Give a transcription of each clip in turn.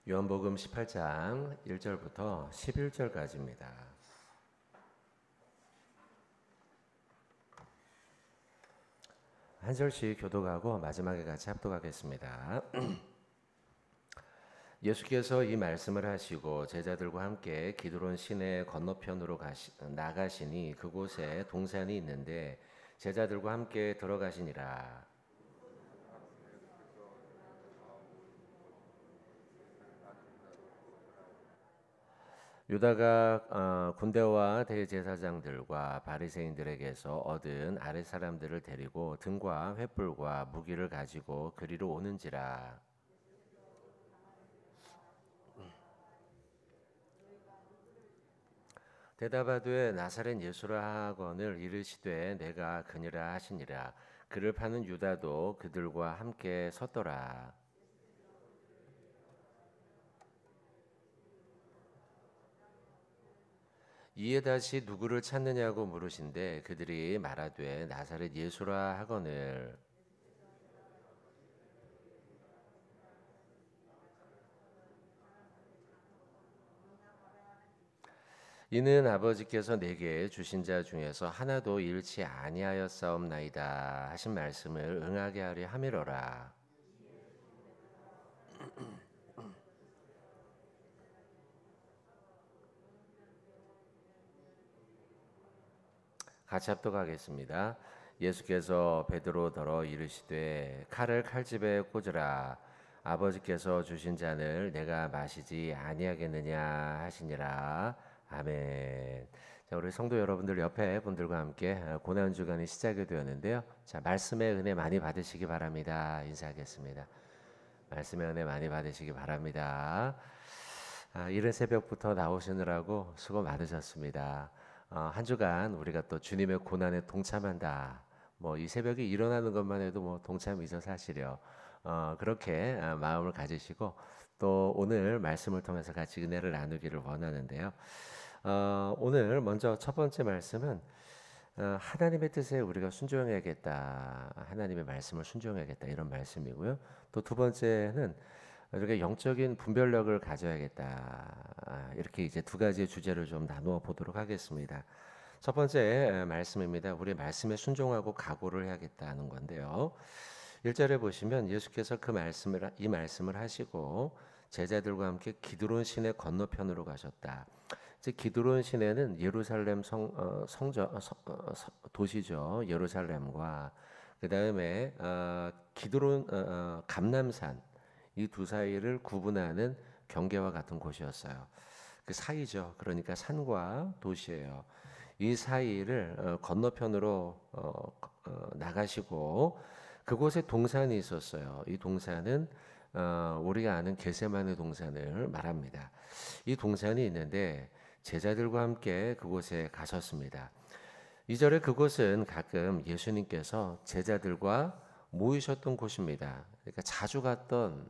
요한복음 18장 1절부터 11절까지입니다. 한 절씩 교독하고 마지막에 같이 합독하겠습니다. 예수께서 이 말씀을 하시고 제자들과 함께 기드론 시내 건너편으로 나가시니 그곳에 동산이 있는데 제자들과 함께 들어가시니라. 유다가 군대와 대제사장들과 바리새인들에게서 얻은 아랫 사람들을 데리고 등과 횃불과 무기를 가지고 그리로 오는지라. 대답하되 나사렛 예수라 하거늘 이르시되 내가 그니라 하시니라. 그를 파는 유다도 그들과 함께 섰더라. 이에 다시 누구를 찾느냐고 물으신데 그들이 말하되 나사렛 예수라 하거늘. 이는 아버지께서 내게 주신 자 중에서 하나도 잃지 아니하였사옵나이다 하신 말씀을 응하게 하려 함이로라. 같이 합독하겠습니다. 예수께서 베드로더러 이르시되 칼을 칼집에 꽂으라. 아버지께서 주신 잔을 내가 마시지 아니하겠느냐 하시니라. 아멘. 자, 우리 성도 여러분들 옆에 분들과 함께 고난 주간이 시작이 되었는데요. 자, 말씀의 은혜 많이 받으시기 바랍니다. 인사하겠습니다. 말씀의 은혜 많이 받으시기 바랍니다. 이른 새벽부터 나오시느라고 수고 많으셨습니다. 한 주간 우리가 또 주님의 고난에 동참한다. 뭐 이 새벽에 일어나는 것만 해도 뭐 동참이죠 사실요. 그렇게 마음을 가지시고 또 오늘 말씀을 통해서 같이 은혜를 나누기를 원하는데요. 오늘 먼저 첫 번째 말씀은 하나님의 뜻에 우리가 순종해야겠다. 하나님의 말씀을 순종해야겠다. 이런 말씀이고요. 또 두 번째는 우리가 영적인 분별력을 가져야겠다. 이렇게 이제 두 가지의 주제를 좀 나누어 보도록 하겠습니다. 첫 번째 말씀입니다. 우리 말씀에 순종하고 각오를 해야겠다는 건데요. 1절에 보시면 예수께서 이 말씀을 하시고 제자들과 함께 기드론 시내 건너편으로 가셨다. 이제 기드론 시내는 예루살렘 도시죠. 예루살렘과 그 다음에 기드론 감람산 이 두 사이를 구분하는 경계와 같은 곳이었어요. 그 사이죠. 그러니까 산과 도시예요. 이 사이를 건너편으로 나가시고 그곳에 동산이 있었어요. 이 동산은 우리가 아는 겟세마네 동산을 말합니다. 이 동산이 있는데 제자들과 함께 그곳에 가셨습니다. 2절에 그곳은 가끔 예수님께서 제자들과 모이셨던 곳입니다. 그러니까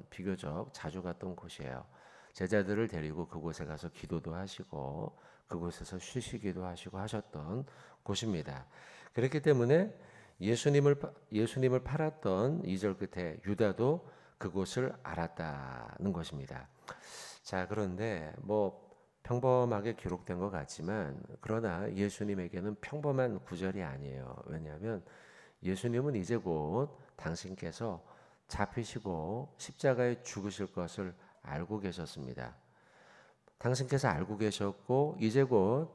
비교적 자주 갔던 곳이에요. 제자들을 데리고 그곳에 가서 기도도 하시고 그곳에서 쉬시기도 하시고 하셨던 곳입니다. 그렇기 때문에 예수님을 팔았던 2절 끝에 유다도 그곳을 알았다는 것입니다. 자, 그런데 뭐 평범하게 기록된 것 같지만 그러나 예수님에게는 평범한 구절이 아니에요. 왜냐하면 예수님은 이제 곧 당신께서 잡히시고 십자가에 죽으실 것을 알고 계셨습니다. 당신께서 알고 계셨고 이제 곧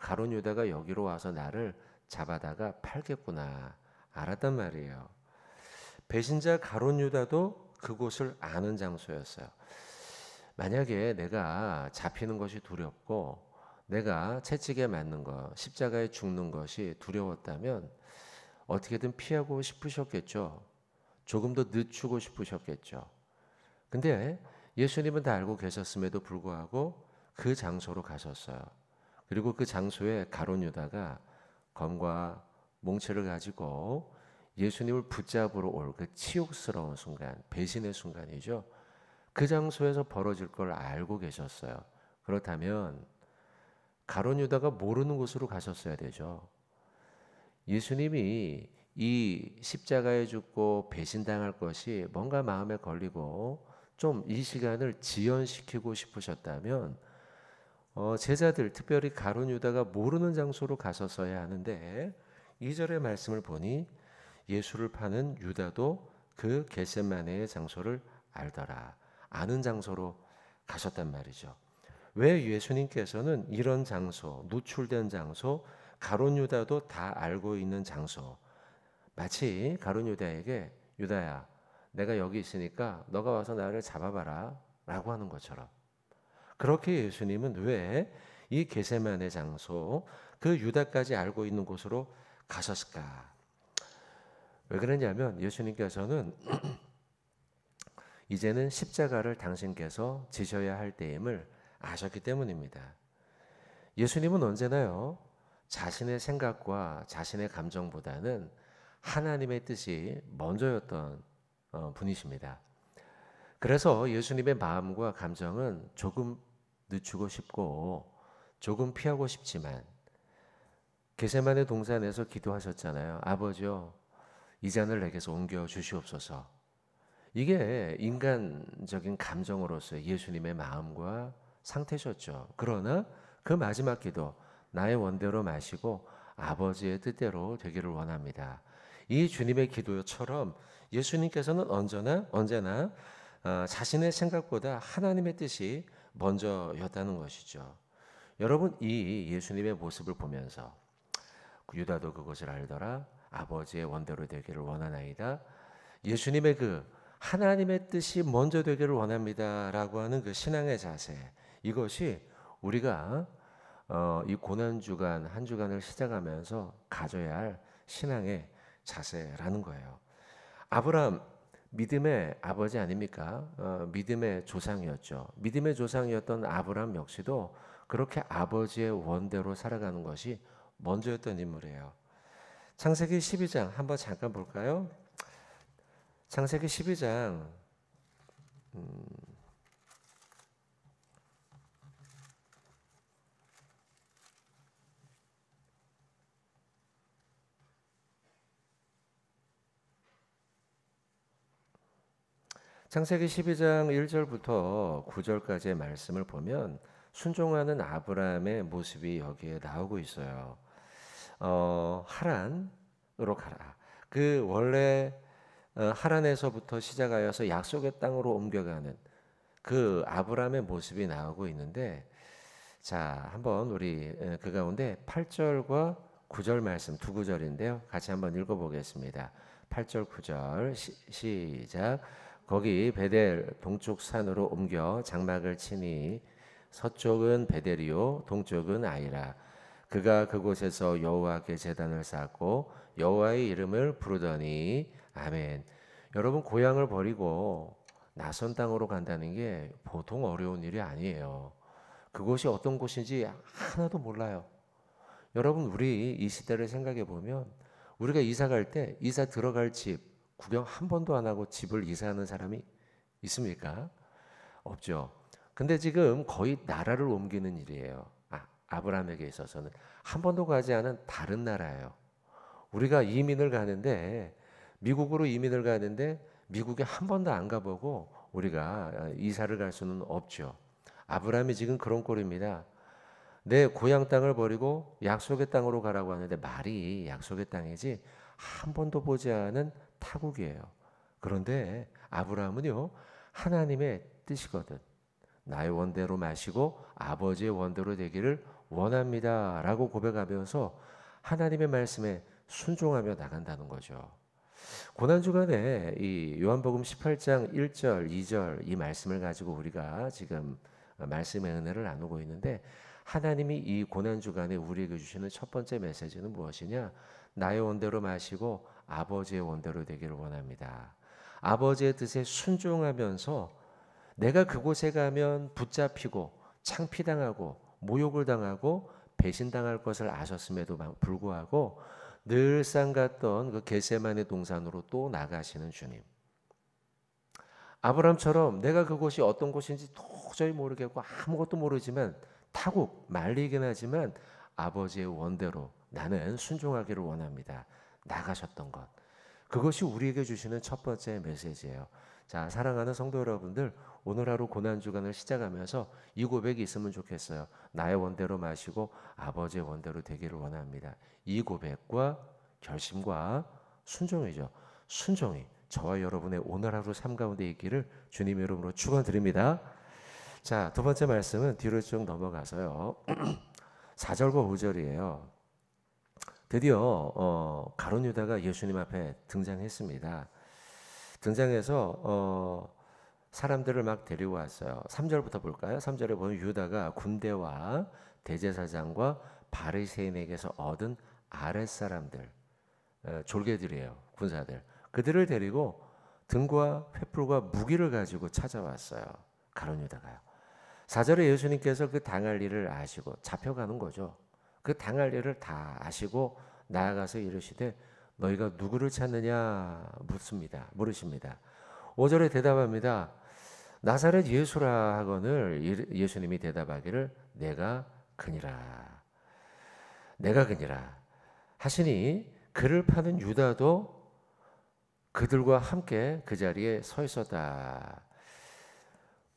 가룟 유다가 여기로 와서 나를 잡아다가 팔겠구나 알았단 말이에요. 배신자 가룟 유다도 그곳을 아는 장소였어요. 만약에 내가 잡히는 것이 두렵고 내가 채찍에 맞는 것, 십자가에 죽는 것이 두려웠다면 어떻게든 피하고 싶으셨겠죠. 조금 더 늦추고 싶으셨겠죠. 근데 예수님은 다 알고 계셨음에도 불구하고 그 장소로 가셨어요. 그리고 그 장소에 가룟 유다가 검과 몽채를 가지고 예수님을 붙잡으러 올 그 치욕스러운 순간, 배신의 순간이죠. 그 장소에서 벌어질 걸 알고 계셨어요. 그렇다면 가룟 유다가 모르는 곳으로 가셨어야 되죠. 예수님이 이 십자가에 죽고 배신당할 것이 뭔가 마음에 걸리고 좀 이 시간을 지연시키고 싶으셨다면 제자들 특별히 가룟 유다가 모르는 장소로 가서서야 하는데 2절의 말씀을 보니 예수를 파는 유다도 그 겟세마네의 장소를 알더라. 아는 장소로 가셨단 말이죠. 왜 예수님께서는 이런 장소, 노출된 장소, 가룟 유다도 다 알고 있는 장소, 마치 가룟 유다에게 유다야, 내가 여기 있으니까 너가 와서 나를 잡아봐라 라고 하는 것처럼, 그렇게 예수님은 왜 이 겟세마네 장소, 그 유다까지 알고 있는 곳으로 가셨을까? 왜 그러냐면 예수님께서는 이제는 십자가를 당신께서 지셔야 할 때임을 아셨기 때문입니다. 예수님은 언제나요, 자신의 생각과 자신의 감정보다는 하나님의 뜻이 먼저였던 분이십니다. 그래서 예수님의 마음과 감정은 조금 늦추고 싶고 조금 피하고 싶지만 겟세마네 동산에서 기도하셨잖아요. 아버지요, 이 잔을 내게서 옮겨 주시옵소서. 이게 인간적인 감정으로서의 예수님의 마음과 상태셨죠. 그러나 그 마지막 기도, 나의 원대로 마시고 아버지의 뜻대로 되기를 원합니다. 이 주님의 기도처럼 예수님께서는 언제나 자신의 생각보다 하나님의 뜻이 먼저였다는 것이죠. 여러분, 이 예수님의 모습을 보면서 유다도 그것을 알더라. 아버지의 원대로 되기를 원하나이다. 예수님의 그 하나님의 뜻이 먼저 되기를 원합니다라고 하는 그 신앙의 자세, 이것이 우리가 이 고난주간 한 주간을 시작하면서 가져야 할 신앙의 자세라는 거예요. 아브라함, 믿음의 아버지 아닙니까? 믿음의 조상이었죠. 믿음의 조상이었던 아브라함 역시도 그렇게 아버지의 원대로 살아가는 것이 먼저였던 인물이에요. 창세기 12장 한번 잠깐 볼까요? 창세기 12장 창세기 12장 1절부터 9절까지의 말씀을 보면 순종하는 아브라함의 모습이 여기에 나오고 있어요. 하란으로 가라. 그 원래 하란에서부터 시작하여서 약속의 땅으로 옮겨가는 그 아브라함의 모습이 나오고 있는데, 자, 한번 우리 그 가운데 8절과 9절 말씀, 두 구절인데요. 같이 한번 읽어보겠습니다. 8절 9절 시작. 거기 베델 동쪽 산으로 옮겨 장막을 치니 서쪽은 베델이요 동쪽은 아이라. 그가 그곳에서 여호와께 제단을 쌓고 여호와의 이름을 부르더니 아멘. 여러분, 고향을 버리고 낯선 땅으로 간다는 게 보통 어려운 일이 아니에요. 그곳이 어떤 곳인지 하나도 몰라요. 여러분, 우리 이 시대를 생각해 보면 우리가 이사 갈 때 이사 들어갈 집 구경 한 번도 안 하고 집을 이사하는 사람이 있습니까? 없죠. 근데 지금 거의 나라를 옮기는 일이에요. 아브라함에게 있어서는 한 번도 가지 않은 다른 나라예요. 우리가 이민을 가는데, 미국으로 이민을 가는데 미국에 한 번도 안 가보고 우리가 이사를 갈 수는 없죠. 아브라함이 지금 그런 꼴입니다. 내 고향 땅을 버리고 약속의 땅으로 가라고 하는데 말이 약속의 땅이지 한 번도 보지 않은 타국이에요. 그런데 아브라함은요, 하나님의 뜻이거든. 나의 원대로 마시고 아버지의 원대로 되기를 원합니다 라고 고백하면서 하나님의 말씀에 순종하며 나간다는 거죠. 고난주간에 이 요한복음 18장 1절 2절 이 말씀을 가지고 우리가 지금 말씀의 은혜를 나누고 있는데, 하나님이 이 고난주간에 우리에게 주시는 첫 번째 메시지는 무엇이냐? 나의 원대로 마시고 아버지의 원대로 되기를 원합니다. 아버지의 뜻에 순종하면서 내가 그곳에 가면 붙잡히고 창피당하고 모욕을 당하고 배신당할 것을 아셨음에도 불구하고 늘상 갔던 그 겟세마네 동산으로 또 나가시는 주님. 아브라함처럼 내가 그곳이 어떤 곳인지 도저히 모르겠고 아무것도 모르지만 타국 말리긴 하지만 아버지의 원대로 나는 순종하기를 원합니다. 나가셨던 것. 그것이 우리에게 주시는 첫 번째 메시지예요. 자, 사랑하는 성도 여러분들, 오늘 하루 고난주간을 시작하면서 이 고백이 있으면 좋겠어요. 나의 원대로 마시고 아버지의 원대로 되기를 원합니다. 이 고백과 결심과 순종이죠. 순종이 저와 여러분의 오늘 하루 삶 가운데 있기를 주님의 이름으로 축원드립니다. 자, 두 번째 말씀은 뒤로 쭉 넘어가서요. 4절과 5절이에요. 드디어 가룟 유다가 예수님 앞에 등장했습니다. 등장해서 사람들을 막 데리고 왔어요. 3절부터 볼까요? 3절에 보면 유다가 군대와 대제사장과 바리새인에게서 얻은 아랫사람들, 졸개들이에요. 군사들. 그들을 데리고 등과 횃불과 무기를 가지고 찾아왔어요. 가룟 유다가요. 4절에 예수님께서 그 당할 일을 아시고 잡혀가는 거죠. 그 당할 일을 다 아시고 나아가서 이르시되 너희가 누구를 찾느냐 물으십니다. 5절에 대답합니다. 나사렛 예수라 하거늘 예수님이 대답하기를 내가 그니라 하시니 그를 파는 유다도 그들과 함께 그 자리에 서 있었다.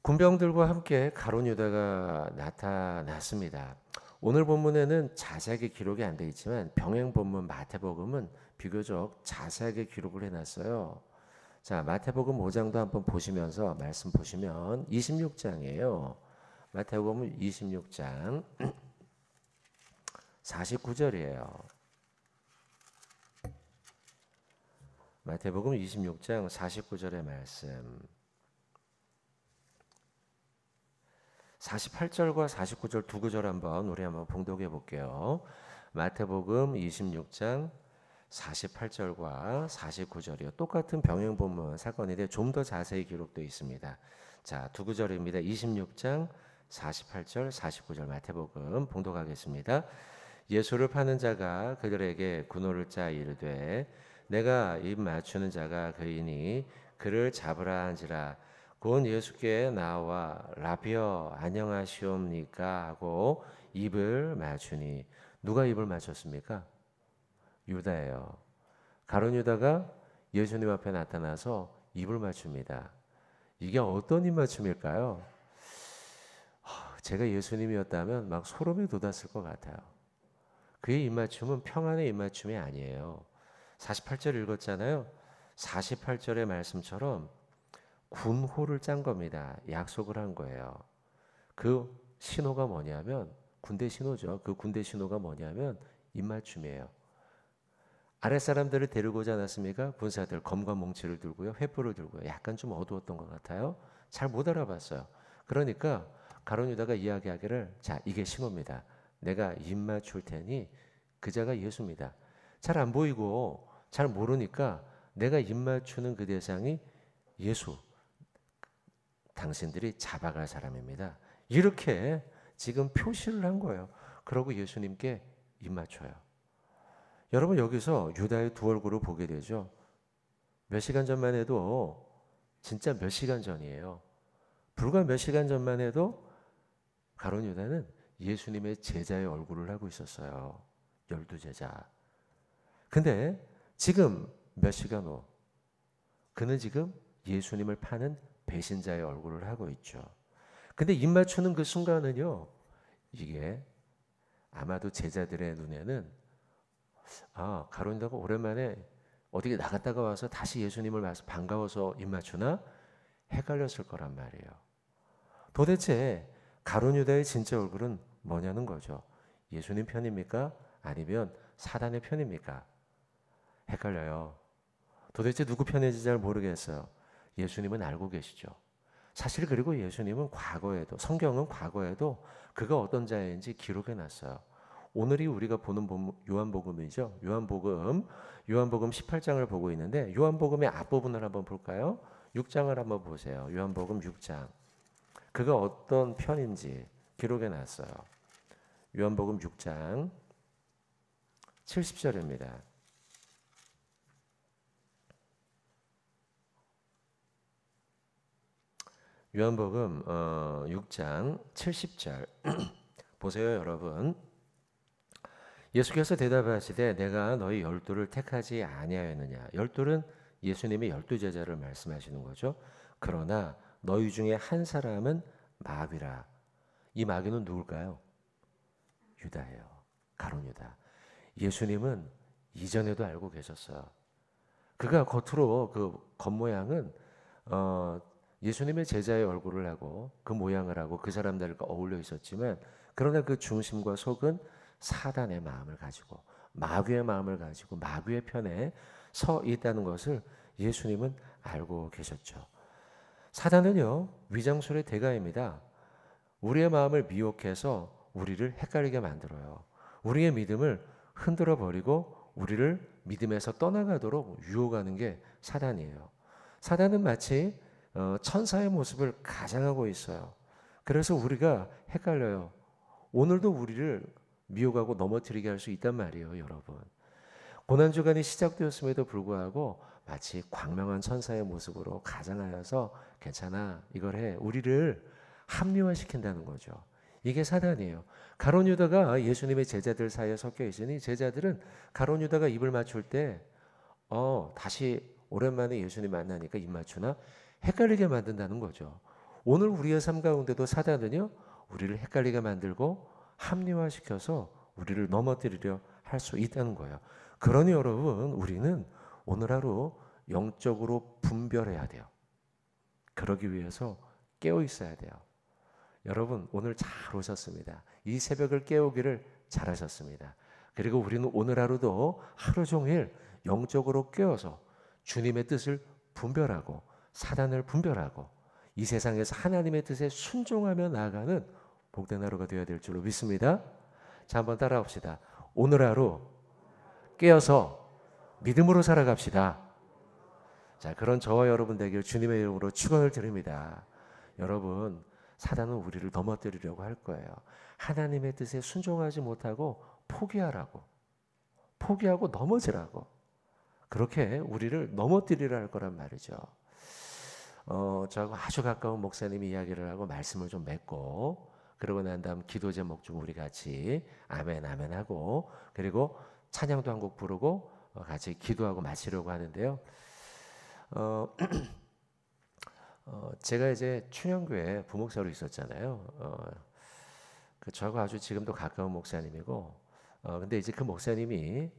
군병들과 함께 가룟 유다가 나타났습니다. 오늘 본문에는 자세하게 기록이 안 되어 있지만 병행 본문 마태복음은 비교적 자세하게 기록을 해놨어요. 자, 마태복음 5장도 한번 보시면서 말씀 보시면 26장이에요. 마태복음 26장 49절이에요. 마태복음 26장 49절의 말씀. 48절과 49절 두 구절 우리 한번 봉독해 볼게요. 마태복음 26장 48절과 49절이요. 똑같은 병행 본문 사건인데 좀 더 자세히 기록되어 있습니다. 자, 두 구절입니다. 26장 48절, 49절 마태복음 봉독하겠습니다. 예수를 파는 자가 그들에게 군호를 짜 이르되 내가 입 맞추는 자가 그이니 그를 잡으라 한지라. 곧 예수께 나와 라비어 안녕하시옵니까 하고 입을 맞추니 누가 입을 맞췄습니까? 유다예요. 가룟 유다가 예수님 앞에 나타나서 입을 맞춥니다. 이게 어떤 입 맞춤일까요? 제가 예수님이었다면 막 소름이 돋았을 것 같아요. 그의 입 맞춤은 평안의 입 맞춤이 아니에요. 48절 읽었잖아요. 48절의 말씀처럼 군호를 짠 겁니다. 약속을 한 거예요. 그 신호가 뭐냐면 군대 신호죠. 그 군대 신호가 뭐냐면 입맞춤이에요. 아랫사람들을 데리고 오지 않았습니까? 군사들 검과 몽치를 들고요. 횃불을 들고요. 약간 좀 어두웠던 것 같아요. 잘 못 알아봤어요. 그러니까 가룟 유다가 이야기하기를 자, 이게 신호입니다. 내가 입맞출 테니 그자가 예수입니다. 잘 안 보이고 잘 모르니까 내가 입맞추는 그 대상이 예수. 당신들이 잡아갈 사람입니다. 이렇게 지금 표시를 한 거예요. 그러고 예수님께 입 맞춰요. 여러분 여기서 유다의 두 얼굴을 보게 되죠. 몇 시간 전만 해도 진짜 몇 시간 전이에요. 불과 몇 시간 전만 해도 가룟 유다는 예수님의 제자의 얼굴을 하고 있었어요. 12제자. 근데 지금 몇 시간 후 그는 지금 예수님을 파는 배신자의 얼굴을 하고 있죠. 근데 입 맞추는 그 순간은요. 이게 아마도 제자들의 눈에는 가룟 유다가 오랜만에 어디 나갔다가 와서 다시 예수님을 봐서 반가워서 입 맞추나 헷갈렸을 거란 말이에요. 도대체 가룟 유다의 진짜 얼굴은 뭐냐는 거죠. 예수님 편입니까? 아니면 사단의 편입니까? 헷갈려요. 도대체 누구 편인지 잘 모르겠어요. 예수님은 알고 계시죠. 사실 그리고 예수님은 과거에도 성경은 과거에도 그가 어떤 자인지 기록해 놨어요. 오늘이 우리가 보는 요한복음이죠. 요한복음 18장을 보고 있는데 요한복음의 앞부분을 한번 볼까요? 6장을 한번 보세요. 요한복음 6장. 그가 어떤 편인지 기록해 놨어요. 요한복음 6장 70절입니다. 요한복음 6장 70절 보세요 여러분. 예수께서 대답하시되 내가 너희 열두를 택하지 아니하였느냐. 열둘은 예수님의 열두 제자를 말씀하시는 거죠. 그러나 너희 중에 한 사람은 마귀라. 이 마귀는 누굴까요? 유다예요. 가룟 유다. 예수님은 이전에도 알고 계셨어요. 그가 겉으로 그 겉모양은 예수님의 제자의 얼굴을 하고 그 모양을 하고 그 사람들과 어울려 있었지만, 그러나 그 중심과 속은 사단의 마음을 가지고 마귀의 마음을 가지고 마귀의 편에 서 있다는 것을 예수님은 알고 계셨죠. 사단은요, 위장술의 대가입니다. 우리의 마음을 미혹해서 우리를 헷갈리게 만들어요. 우리의 믿음을 흔들어 버리고 우리를 믿음에서 떠나가도록 유혹하는 게 사단이에요. 사단은 마치 천사의 모습을 가장하고 있어요. 그래서 우리가 헷갈려요. 오늘도 우리를 미혹하고 넘어뜨리게 할 수 있단 말이에요, 여러분. 고난주간이 시작되었음에도 불구하고 마치 광명한 천사의 모습으로 가장하여서 괜찮아, 이걸 해, 우리를 합리화시킨다는 거죠. 이게 사단이에요. 가룟 유다가 예수님의 제자들 사이에 섞여 있으니 제자들은 가룟 유다가 입을 맞출 때 다시 오랜만에 예수님 만나니까 입 맞추나 헷갈리게 만든다는 거죠. 오늘 우리의 삶 가운데도 사단은요, 우리를 헷갈리게 만들고 합리화시켜서 우리를 넘어뜨리려 할 수 있다는 거예요. 그러니 여러분, 우리는 오늘 하루 영적으로 분별해야 돼요. 그러기 위해서 깨어 있어야 돼요. 여러분, 오늘 잘 오셨습니다. 이 새벽을 깨우기를 잘하셨습니다. 그리고 우리는 오늘 하루도 하루 종일 영적으로 깨어서 주님의 뜻을 분별하고 사단을 분별하고 이 세상에서 하나님의 뜻에 순종하며 나아가는 복된 하루가 되어야 될 줄로 믿습니다. 자, 한번 따라합시다. 오늘 하루 깨어서 믿음으로 살아갑시다. 자, 그런 저와 여러분 되길 주님의 이름으로 축원을 드립니다. 여러분, 사단은 우리를 넘어뜨리려고 할 거예요. 하나님의 뜻에 순종하지 못하고 포기하고 넘어지라고, 그렇게 우리를 넘어뜨리려 할 거란 말이죠. 저하고 아주 가까운 목사님이 이야기를 하고 말씀을 좀 맺고, 그러고 난 다음 기도 제목 중 우리 같이 아멘 아멘 하고, 그리고 찬양도 한 곡 부르고 같이 기도하고 마치려고 하는데요. 제가 이제 충영교회 부목사로 있었잖아요. 저하고 아주 지금도 가까운 목사님이고, 근데 이제 그 목사님이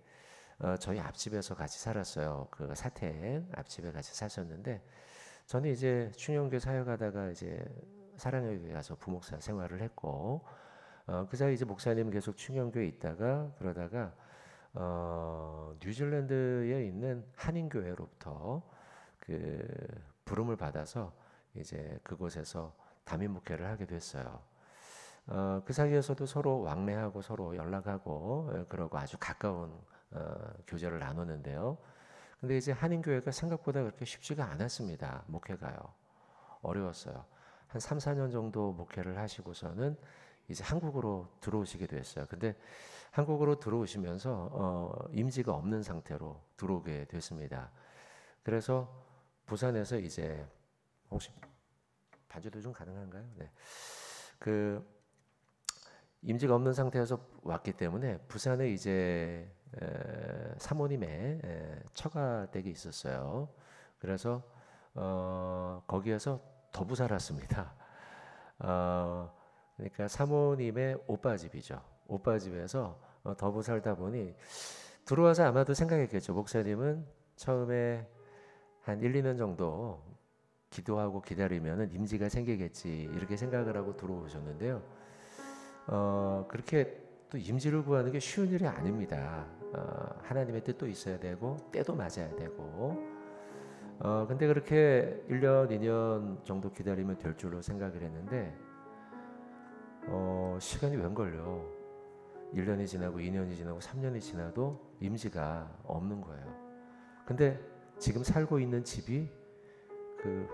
저희 앞집에서 같이 살았어요. 그 사택 앞집에 같이 사셨는데, 저는 이제 충영교회 사역하다가 이제 사랑의 교회 가서 부목사 생활을 했고, 그 사이 이제 목사님 계속 충영교회에 있다가 그러다가 뉴질랜드에 있는 한인교회로부터 그 부름을 받아서 이제 그곳에서 담임 목회를 하게 됐어요. 그 사이에서도 서로 왕래하고 서로 연락하고 그러고 아주 가까운 교제를 나누는데요. 근데 이제 한인교회가 생각보다 그렇게 쉽지가 않았습니다. 목회가요. 어려웠어요. 한 3, 4년 정도 목회를 하시고서는 이제 한국으로 들어오시게 됐어요. 근데 한국으로 들어오시면서 임지가 없는 상태로 들어오게 됐습니다. 그래서 부산에서 이제 혹시 반주도 좀 가능한가요? 네. 그 임지가 없는 상태에서 왔기 때문에 부산에 이제 사모님의 처가댁이 있었어요. 그래서 거기에서 더부 살았습니다. 그러니까 사모님의 오빠 집이죠. 오빠 집에서 더부 살다 보니 들어와서 아마도 생각했겠죠. 목사님은 처음에 한 1, 2년 정도 기도하고 기다리면 임지가 생기겠지, 이렇게 생각을 하고 들어오셨는데요. 그렇게 또 임지를 구하는 게 쉬운 일이 아닙니다. 하나님의 뜻도 있어야 되고 때도 맞아야 되고, 근데 그렇게 1년, 2년 정도 기다리면 될 줄로 생각을 했는데 시간이 웬 걸요. 1년이 지나고 2년이 지나고 3년이 지나도 임지가 없는 거예요. 근데 지금 살고 있는 집이 그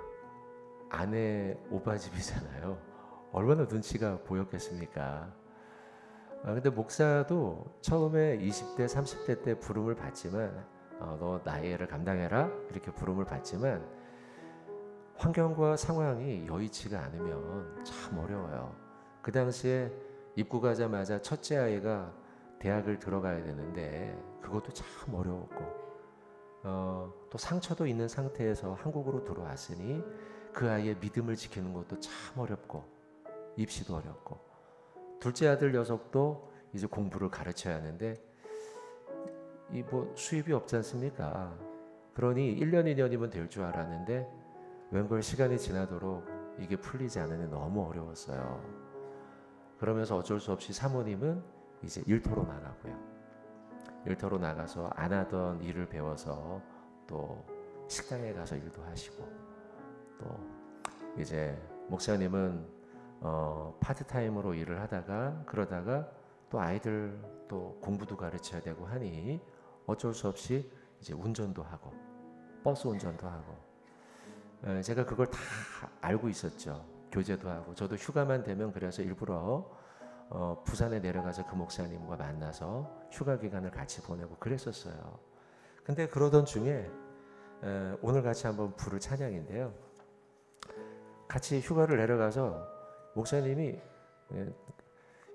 아내 오빠 집이잖아요. 얼마나 눈치가 보였겠습니까? 근데 목사도 처음에 20대, 30대 때 부름을 받지만 너 나의 애를 감당해라, 이렇게 부름을 받지만 환경과 상황이 여의치가 않으면 참 어려워요. 그 당시에 입고 가자마자 첫째 아이가 대학을 들어가야 되는데 그것도 참 어려웠고 또 상처도 있는 상태에서 한국으로 들어왔으니 그 아이의 믿음을 지키는 것도 참 어렵고 입시도 어렵고 둘째 아들 녀석도 이제 공부를 가르쳐야 하는데 이 뭐 수입이 없지 않습니까? 그러니 1년 2년이면 될 줄 알았는데 웬걸 시간이 지나도록 이게 풀리지 않으니 너무 어려웠어요. 그러면서 어쩔 수 없이 사모님은 이제 일터로 나가고요. 일터로 나가서 안 하던 일을 배워서 또 식당에 가서 일도 하시고 또 이제 목사님은 파트타임으로 일을 하다가 그러다가 또 아이들 또 공부도 가르쳐야 되고 하니 어쩔 수 없이 이제 운전도 하고 버스 운전도 하고 제가 그걸 다 알고 있었죠. 교제도 하고 저도 휴가만 되면 그래서 일부러 부산에 내려가서 그 목사님과 만나서 휴가 기간을 같이 보내고 그랬었어요. 근데 그러던 중에 오늘 같이 한번 부를 찬양인데요. 같이 휴가를 내려가서 목사님이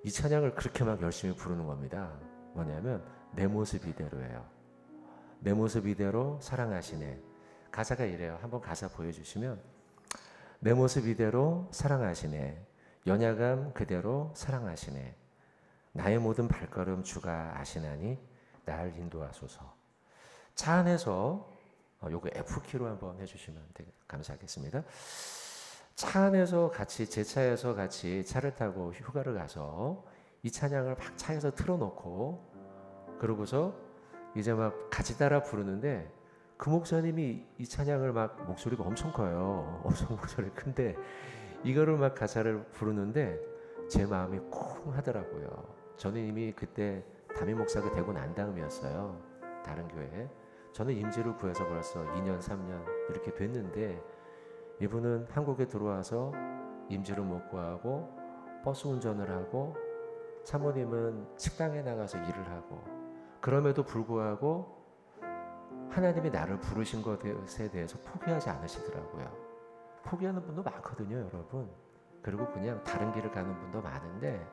이 찬양을 그렇게 막 열심히 부르는 겁니다. 뭐냐면 내 모습 이대로예요. 내 모습 이대로 사랑하시네. 가사가 이래요. 한번 가사 보여주시면 내 모습 이대로 사랑하시네. 연약함 그대로 사랑하시네. 나의 모든 발걸음 주가 아시나니 날 인도하소서. 차 안에서 요거 F키로 한번 해주시면 감사하겠습니다. 차 안에서 같이 제 차에서 같이 차를 타고 휴가를 가서 이 찬양을 막 차에서 틀어놓고 그러고서 이제 막 같이 따라 부르는데 그 목사님이 이 찬양을 막 목소리가 엄청 커요. 엄청 목소리 큰데 이거를 막 가사를 부르는데 제 마음이 쿵 하더라고요. 저는 이미 그때 담임 목사가 되고 난 다음이었어요. 다른 교회에. 저는 임지를 구해서 벌써 2년 3년 이렇게 됐는데 이분은 한국에 들어와서 임지를 못 구하고 버스 운전을 하고 사모님은 식당에 나가서 일을 하고 그럼에도 불구하고 하나님이 나를 부르신 것에 대해서 포기하지 않으시더라고요. 포기하는 분도 많거든요, 여러분. 그리고 그냥 다른 길을 가는 분도 많은데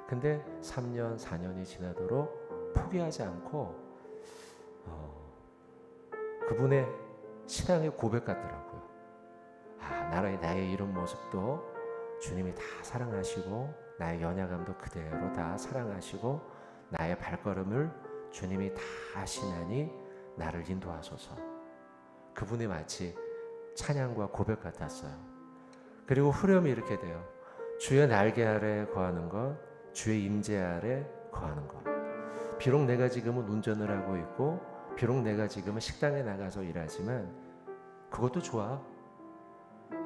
근데 3년, 4년이 지나도록 포기하지 않고 그분의 신앙의 고백 같더라고요. 나의 이런 모습도 주님이 다 사랑하시고 나의 연약함도 그대로 다 사랑하시고 나의 발걸음을 주님이 다 아시나니 나를 인도하소서. 그분이 마치 찬양과 고백 같았어요. 그리고 후렴이 이렇게 돼요. 주의 날개 아래 거하는 것, 주의 임재 아래 거하는 것. 비록 내가 지금은 운전을 하고 있고 비록 내가 지금은 식당에 나가서 일하지만 그것도 좋아.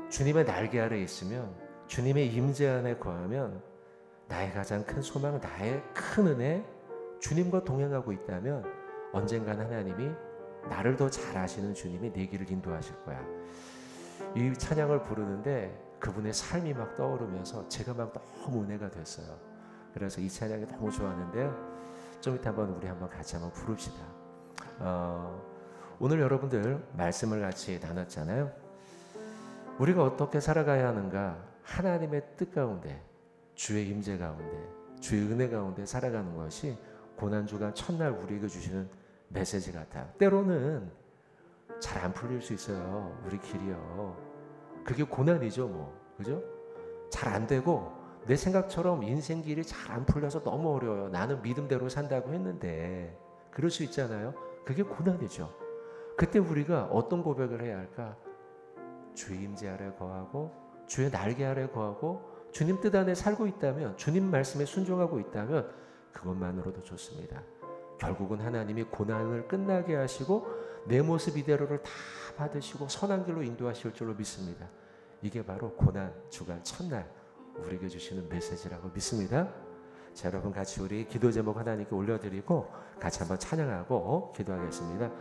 주님의 날개 아래 있으면 주님의 임재 안에 거하면 나의 가장 큰 소망, 나의 큰 은혜, 주님과 동행하고 있다면 언젠간 하나님이 나를 더 잘 아시는 주님이 내 길을 인도하실 거야. 이 찬양을 부르는데 그분의 삶이 막 떠오르면서 제가 막 너무 은혜가 됐어요. 그래서 이 찬양이 너무 좋았는데요. 좀 이따 우리 한번 같이 한번 부릅시다. 오늘 여러분들 말씀을 같이 나눴잖아요. 우리가 어떻게 살아가야 하는가? 하나님의 뜻 가운데, 주의 임재 가운데, 주의 은혜 가운데 살아가는 것이 고난주간 첫날 우리에게 주시는 메시지 같아요. 때로는 잘 안 풀릴 수 있어요. 우리 길이요. 그게 고난이죠, 뭐. 그죠? 잘 안 되고 내 생각처럼 인생 길이 잘 안 풀려서 너무 어려워요. 나는 믿음대로 산다고 했는데 그럴 수 있잖아요. 그게 고난이죠. 그때 우리가 어떤 고백을 해야 할까? 주의 임재 아래 거하고 주의 날개 아래 거하고 주님 뜻 안에 살고 있다면, 주님 말씀에 순종하고 있다면 그것만으로도 좋습니다. 결국은 하나님이 고난을 끝나게 하시고 내 모습 이대로를 다 받으시고 선한 길로 인도하실 줄로 믿습니다. 이게 바로 고난 주간 첫날 우리에게 주시는 메시지라고 믿습니다. 자, 여러분 같이 우리 기도 제목 하나님께 올려드리고 같이 한번 찬양하고 기도하겠습니다.